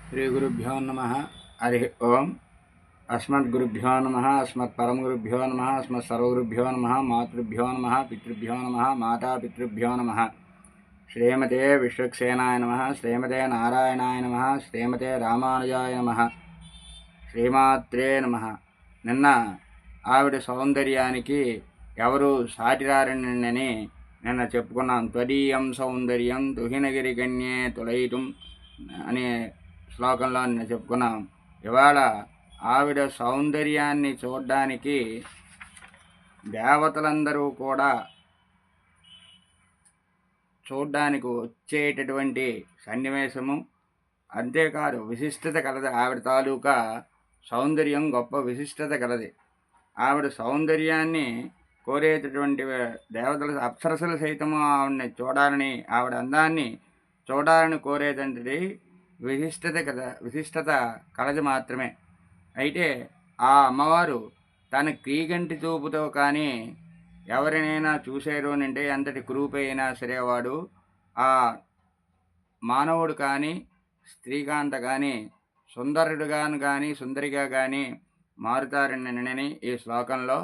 श्रीगुरुभ्यो नमः। हरि ओम्। अस्मद्गुरुभ्यो नमः, अस्मत्परमगुरुभ्यो नमः, अस्मत्सर्वगुरुभ्यो नमः, मातृभ्यो नमः, पितृभ्यो नमः, मातापितृभ्यो नमः। श्रीमते विश्वक्सेनाय नमः, श्रीमते नारायणाय नमः, श्रीमते रामानुजाय नमः, శ్రీమాత్రే నమః. నిన్న ఆవిడ సౌందర్యానికి ఎవరు సాటిరారని నిన్న చెప్పుకున్నాం. త్వదీయం సౌందర్యం తుహినగిరి గణ్యే తులయితం అనే శ్లోకంలో నిన్న చెప్పుకున్నాం. ఇవాళ ఆవిడ సౌందర్యాన్ని చూడడానికి దేవతలందరూ కూడా చూడ్డానికి వచ్చేటటువంటి సన్నివేశము. అంతేకాదు విశిష్టత కలది. ఆవిడ తాలూకా సౌందర్యం గొప్ప విశిష్టత కలది. ఆవిడ సౌందర్యాన్ని కోరేటటువంటి దేవతల అప్సరసలు సైతము ఆవిడని చూడాలని, ఆవిడ అందాన్ని చూడాలని కోరేటంటిది విశిష్టత కలది మాత్రమే. అయితే ఆ అమ్మవారు తన క్రీగంటి చూపుతో కానీ ఎవరినైనా చూశారు అంటే ఎంతటి కురూపి అయినా సరే వాడు ఆ మానవుడు కానీ స్త్రీకాంత కానీ సుందరుడుగాను కానీ సుందరిగా కానీ మారుతారని ఈ శ్లోకంలో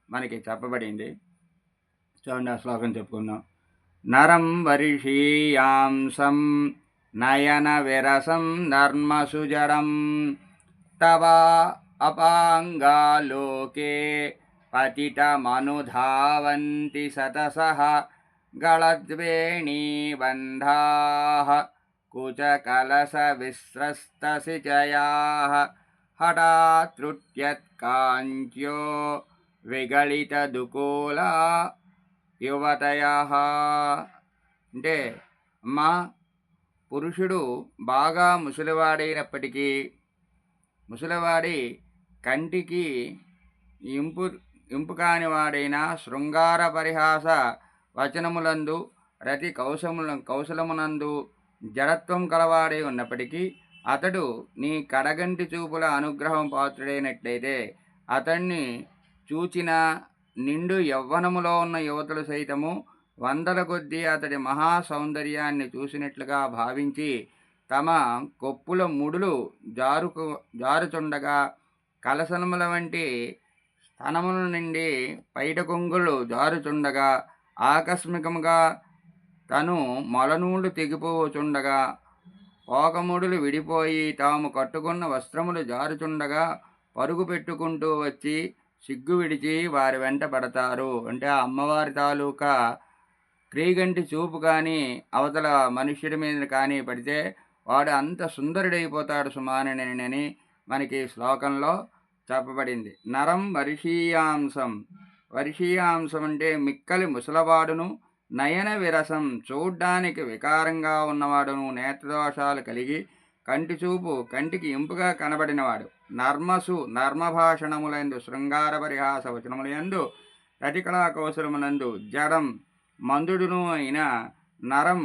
మనకి చెప్పబడింది. చూడండి, ఆ శ్లోకం చెప్పుకుందాం. నరం వర్షీయాంసం నయన విరసం నర్మసుజడం తవ అపాంగాలోకే పతితమనుధావంతి సతసః గళద్వేణీబంధాః కుచకలస విస్రస్తసిచయాః హఠాత్రుట్యత్కాంత్యో విగళితదుకూలా యువతయః. అంటే అమ్మా, పురుషుడు బాగా ముసలివాడైనప్పటికీ ముసలివాడి కంటికి ఇంపు కానివాడైన శృంగార పరిహాస వచనములందు రతి కౌశలమునందు జడత్వం కలవాడై ఉన్నప్పటికీ అతడు నీ కడగంటి చూపుల అనుగ్రహం పాత్రుడైనట్లయితే అతన్ని చూచిన నిండు యవ్వనములో ఉన్న యువతులు సైతము వందల కొద్దీ అతడి మహా సౌందర్యాన్ని చూసినట్లుగా భావించి తమ కొప్పుల ముడులు జారుచుండగా కలసనముల వంటి స్తనముల నుండి పైట కొంగులు జారుచుండగా ఆకస్మికముగా తను మొలనూళ్ళు తెగిపోచుండగా పోకముడులు విడిపోయి తాము కట్టుకున్న వస్త్రములు జారుచుండగా పరుగు పెట్టుకుంటూ వచ్చి సిగ్గు విడిచి వారి వెంట పడతారు. అంటే ఆ అమ్మవారి తాలూకా క్రీగంటి చూపు కానీ అవతల మనుష్యుడి మీద కానీ పడితే వాడు అంత సుందరుడైపోతాడు సుమానని మనకి శ్లోకంలో చెప్పబడింది. నరం వర్షీయాంసం అంటే మిక్కలి ముసలవాడును, నయన విరసం చూడ్డానికి వికారంగా ఉన్నవాడును, నేత్రదోషాలు కలిగి కంటికి ఇంపుగా కనబడినవాడు, నర్మభాషణములందు శృంగార పరిహాస వచనములందు రతికళా కౌశలములందు జడం మందుడును అయిన నరం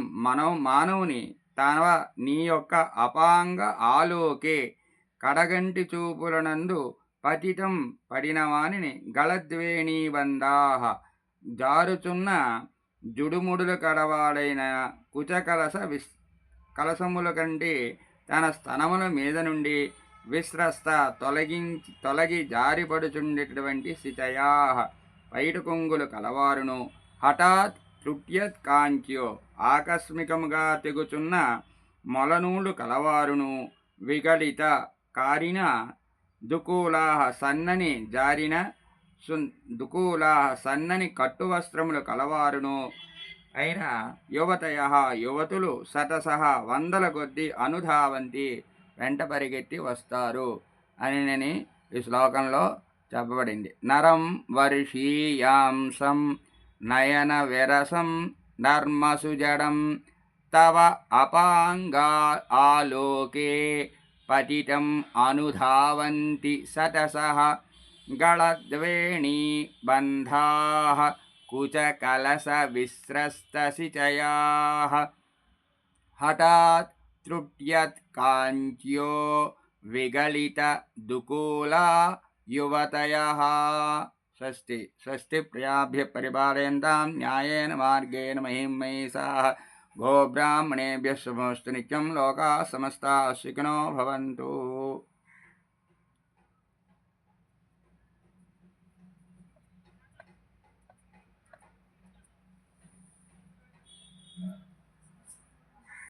మానవుని తన నీ యొక్క అపాంగ ఆలోకే కడగంటి చూపులనందు పతితం పడినవానిని గళద్వేణీబంధాః జారుచున్న జుడుముడులు కడవాడైన కుచకలస కలసముల కంటే తన స్తనముల మీద నుండి విస్రస్త తొలగి జారిపడుచుండేటువంటి శిచయాః పైట కొంగులు కలవారును, హఠాత్ తృట్యత్ కాంత్యో ఆకస్మికముగా తెగుచున్న మొలనూళ్ళు కలవారును, విగళిత కారిన దుకూలాహ సన్నని కట్టు వస్త్రములు కలవారును అయిన యువతయ యువతులు సతసహ వందల కొద్దీ అనుధావంతి వెంట పరిగెత్తి వస్తారు అని ఈ శ్లోకంలో చెప్పబడింది. నరం వర్షీయాంసం నయన విరసం నర్మసుజడం తవ అపాంగా ఆలోకే పతితం అనుధావంతి సతసః గళద్వేణీబంధాః కుచకలస విస్రస్తసిచయాః హఠాత్ తృట్యత్కాంత్యో విగళిత దుకూలా యువతయః. స్వస్తి ప్రజాభ్యః పరిపాలయంతాం న్యాయేన మార్గేణ మహిం మహిషాః गोब्राह्मणेभ्यः शुभमस्तु नित्यं लोकाः समस्ताः सुखिनो भवन्तु।